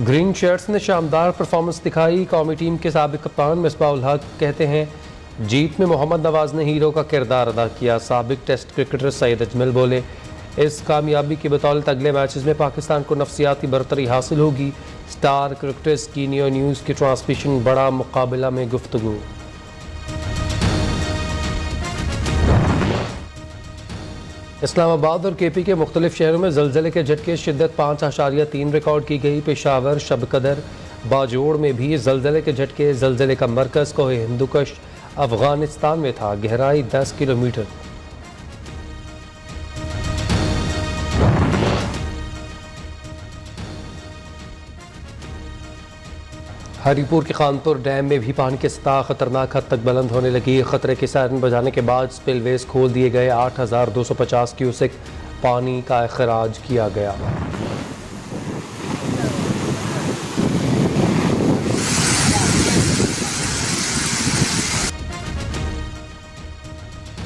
Green shirts ने शानदार performance दिखाई। कौमी टीम के साबिक कप्तान मिसबाह उल हक कहते हैं जीत में मोहम्मद नवाज ने हीरो का किरदार अदा किया। साबिक टेस्ट क्रिकेटर सईद अजमल बोले इस कामयाबी की बदौलत अगले मैचेस में पाकिस्तान को नफसियाती बरतरी हासिल होगी। स्टार क्रिकेटर्स की न्यू न्यूज़ की ट्रांसमिशन बड़ा मुकाबला में गुफ्तगू। इस्लामाबाद और केपी के मुख्तलिफ शहरों में ज़लज़ले के झटके शिद्दत 5.3 रिकॉर्ड की गई। पेशावर, शबकदर, बाजोड़ में भी ज़लज़ले के झटके। ज़लज़ले का मरकज़ कोहे हिंदुकुश अफ़गानिस्तान में था। गहराई 10 किलोमीटर। हरीपुर के खानपुर डैम में भी पानी की सतह खतरनाक हद तक बुलंद होने लगी। खतरे की सायरन बजाने के बाद स्पिलवेज खोल दिए गए। 8,250 क्यूसेक पानी का अखराज किया गया।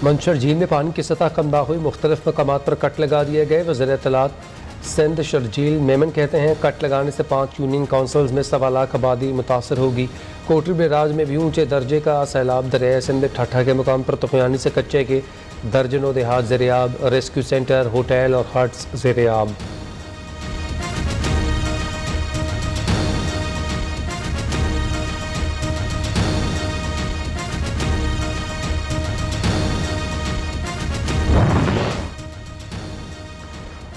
मंशर झील में पानी की सतह कम ना हुई। मुख्तलिफ मकामात पर कट लगा दिए गए। वज़ीर इत्तलात सिंध शर्जील मेमन कहते हैं कट लगाने से 5 यूनियन काउंसिल्स में 1.25 लाख आबादी मुतासर होगी। कोटरी बराज में भी ऊंचे दर्जे का सैलाब। दरिया सिंध में ठट्ठा के मुकाम पर तूफानी से कच्चे के दर्जनों देहात ज़ेरियाब। रेस्क्यू सेंटर, होटल और हट्स ज़ेरियाब।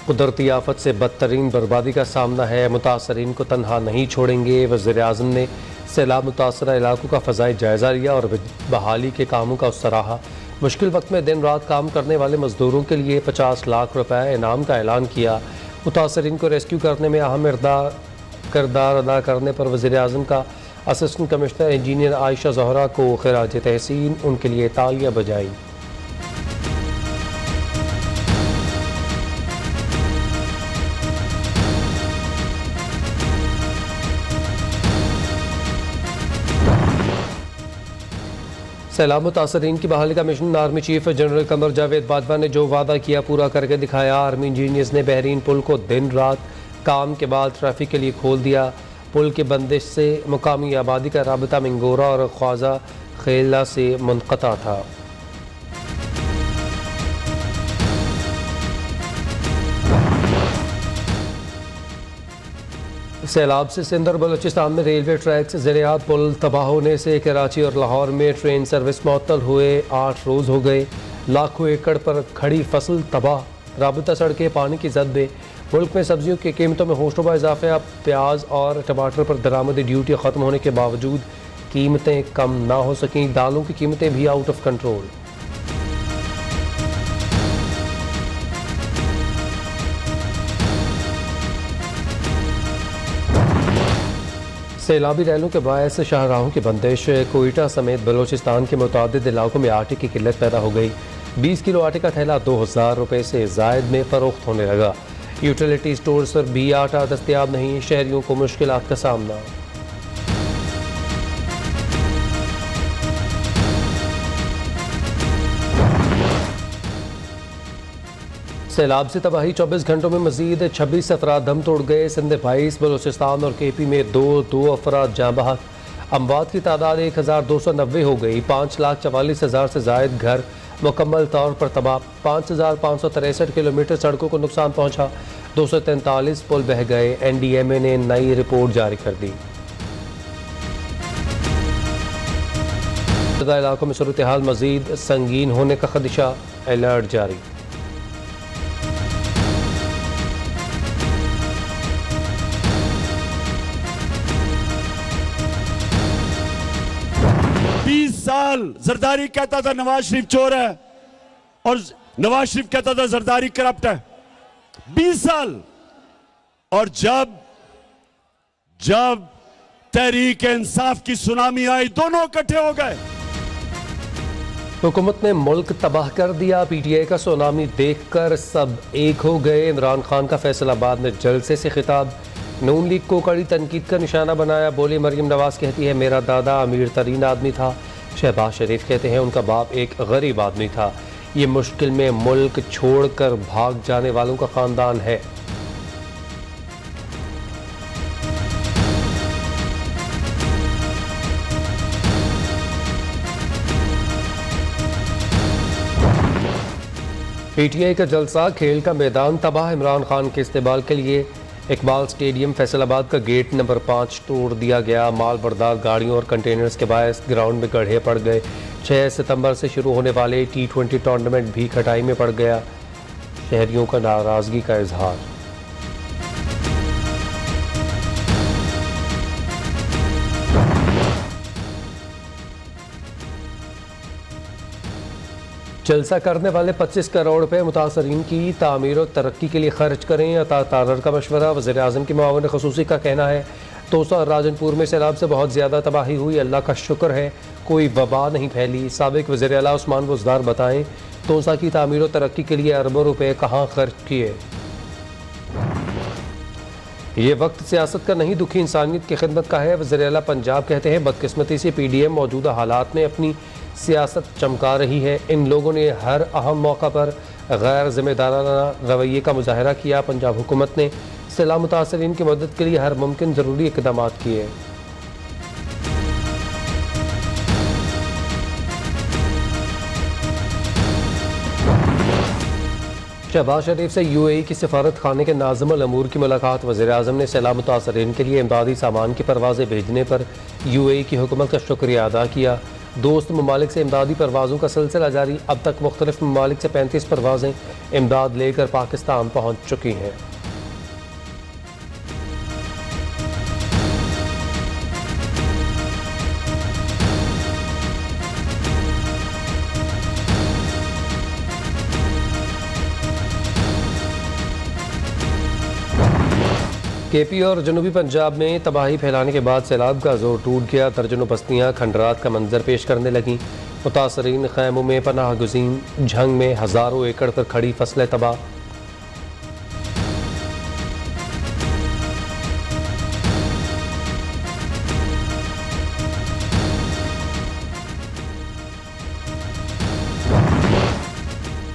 कुदरती आफत से बदतरीन बर्बादी का सामना है। मुतासरीन को तनहा नहीं छोड़ेंगे। वज़ीर आज़म ने सैलाब मुतासरा इलाकों का फ़ज़ाई जायज़ा लिया और बहाली के कामों का सराहा। मुश्किल वक्त में दिन रात काम करने वाले मज़दूरों के लिए 50 लाख रुपए इनाम का ऐलान किया। मुतासरीन को रेस्क्यू करने में अहम किरदार अदा करने पर वज़ीर आज़म का assistant commissioner engineer Ayesha Zohra को खिराज तहसीन। उनके लिए तालियां बजाई। सैलाब मुतासरीन की बहाली का mission army chief general Qamar Javed Bajwa ने जो वादा किया पूरा करके दिखाया। आर्मी इंजीनियर्स ने बहरीन पुल को दिन रात काम के बाद ट्रैफिक के लिए खोल दिया। पुल के बंदिश से मुकामी आबादी का राबता मिंगोरा और ख्वाजा खेला से मुनक़ता था। सैलाब से सिंध और बलूचिस्तान में रेलवे ट्रैक्स ज़ेरियात पुल तबाह होने से कराची और लाहौर में ट्रेन सर्विस मुअत्तल हुए 8 रोज़ हो गए। लाखों एकड़ पर खड़ी फसल तबाह। राबता सड़कें पानी की जद में। मुल्क में सब्जियों की कीमतों में होशरुबा इजाफा। प्याज और टमाटर पर दरामदी ड्यूटी ख़त्म होने के बावजूद कीमतें कम ना हो सकें। दालों की कीमतें भी आउट ऑफ कंट्रोल। सैलाबी रैलों के बायस शाहराहों की बंदिश। कोयटा समेत बलूचिस्तान के मुतअद्दिद इलाकों में आटे की किल्लत पैदा हो गई। 20 किलो आटे का थैला 2000 रुपये से जायद में फ़रोख्त होने लगा। यूटिलिटी स्टोर्स पर भी आटा दस्तयाब नहीं। शहरियों को मुश्किलात का सामना। सैलाब से तबाही 24 घंटों में मजीद 26 अफराद दम तोड़ गए। सिंध 22, बलूचिस्तान और केपी में दो अफराद जाँ बहक। अमवात की तादाद 1290 हो गई। 5,44,000 से जायद घर मुकम्मल तौर पर तबाह। 5,563 किलोमीटर सड़कों को नुकसान पहुँचा। 243 पुल बह गए। NDMA ने नई रिपोर्ट जारी कर दी। इलाकों में सूरत हाल मजीद संगीन होने का खदशा। अलर्ट जारी। साल जरदारी कहता था नवाज शरीफ चोर है और नवाज शरीफ कहता था जरदारी करप्ट है। 20 साल। और जब तहरीक इंसाफ की सुनामी आई दोनों इकट्ठे हो गए। हुकूमत ने मुल्क तबाह कर दिया। PTI का सुनामी देखकर सब एक हो गए। इमरान खान का फैसलाबाद में जलसे से खिताब। नून लीग को कड़ी तनकीद का निशाना बनाया। बोली मरियम नवाज कहती है मेरा दादा अमीर तरीन आदमी था। शहबाज शरीफ कहते हैं उनका बाप एक गरीब आदमी था। ये मुश्किल में मुल्क छोड़कर भाग जाने वालों का खानदान है। पीटीआई का जलसा, खेल का मैदान तबाह। इमरान खान के इस्तेमाल के लिए इकबाल स्टेडियम फैसलाबाद का गेट नंबर 5 तोड़ दिया गया। माल बरदार गाड़ियों और कंटेनर्स के बायस ग्राउंड में गड्ढे पड़ गए। 6 सितंबर से शुरू होने वाले T20 टूर्नामेंट भी खटाई में पड़ गया। शहरियों का नाराजगी का इजहार। जलसा करने वाले 25 करोड़ रुपए मुतासरीन की तामीर और तरक्की के लिए खर्च करें। अता तारर का मशवरा। वज़ीर आज़म के मुआविन ख़ुसूसी का कहना है, तोसा और राजनपुर में सैलाब से बहुत ज़्यादा तबाही हुई, अल्लाह का शुक्र है कोई वबा नहीं फैली। साबिक़ वज़ीर आला उस्मान बुज़दार बताएं, तोसा की तामीर और तरक्की के लिए अरबों रुपए कहाँ खर्च किए। ये वक्त सियासत का नहीं, दुखी इंसानियत की खिदमत का है। वज़ीर आला पंजाब कहते हैं, बदकिस्मती से PDM मौजूदा हालात में अपनी सियासत चमका रही है। इन लोगों ने हर अहम मौका पर गैर जिम्मेदाराना रवैये का मुजाहरा किया। पंजाब हुकूमत ने सैलाब मुतासरीन की मदद के लिए हर मुमकिन ज़रूरी इक़दाम किए। शहबाज शरीफ से UAE की सफारत खाने के नाज़िम अल अमूर की मुलाकात। वज़ीर आज़म ने सैलाब मुतासरीन के लिए इमदादी सामान की परवाज़ें भेजने पर UAE की हुकूमत का शुक्रिया अदा किया। दोस्त ममालिक से इमदादी परवाज़ों का सिलसिला जारी। अब तक मुख्तलिफ ममालिक से 35 परवाज़ें इमदाद लेकर पाकिस्तान पहुँच चुकी हैं। KP और जनूबी पंजाब में तबाही फैलाने के बाद सैलाब का जोर टूट गया। दर्जनों बस्तियां खंडरात का मंजर पेश करने लगीं। मुतासरीन खैमों में पनाह गुज़ीन। झंग में हज़ारों एकड़ पर खड़ी फसलें तबाह।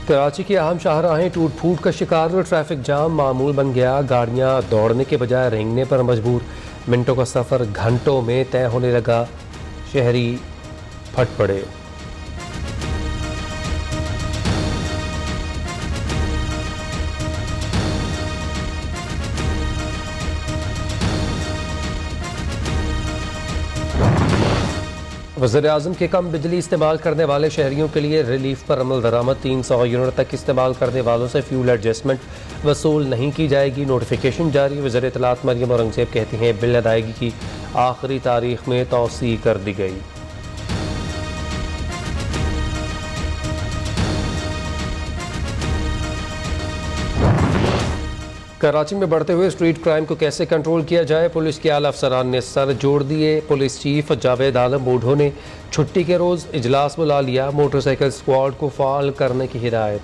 कराची की अहम शाहराहें टूट फूट का शिकार। ट्रैफिक जाम मामूल बन गया। गाड़ियां दौड़ने के बजाय रेंगने पर मजबूर। मिनटों का सफ़र घंटों में तय होने लगा। शहरी फट पड़े। वज़ीर आज़म के कम बिजली इस्तेमाल करने वाले शहरियों के लिए रिलीफ पर अमल दरामद। 300 यूनिट तक इस्तेमाल करने वालों से फ्यूल एडजस्टमेंट वसूल नहीं की जाएगी। नोटिफिकेशन जारी। वज़ीर इत्तलात मरियम औरंगज़ेब कहती हैं, बिल अदायगी की आखिरी तारीख में तौसी कर दी गई। कराची में बढ़ते हुए स्ट्रीट क्राइम को कैसे कंट्रोल किया जाए, पुलिस के आला अफसरान ने सर जोड़ दिए। पुलिस चीफ जावेद आलम बूढ़ो ने छुट्टी के रोज़ इजलास बुला लिया। मोटरसाइकिल स्क्वाड को फाल करने की हिदायत।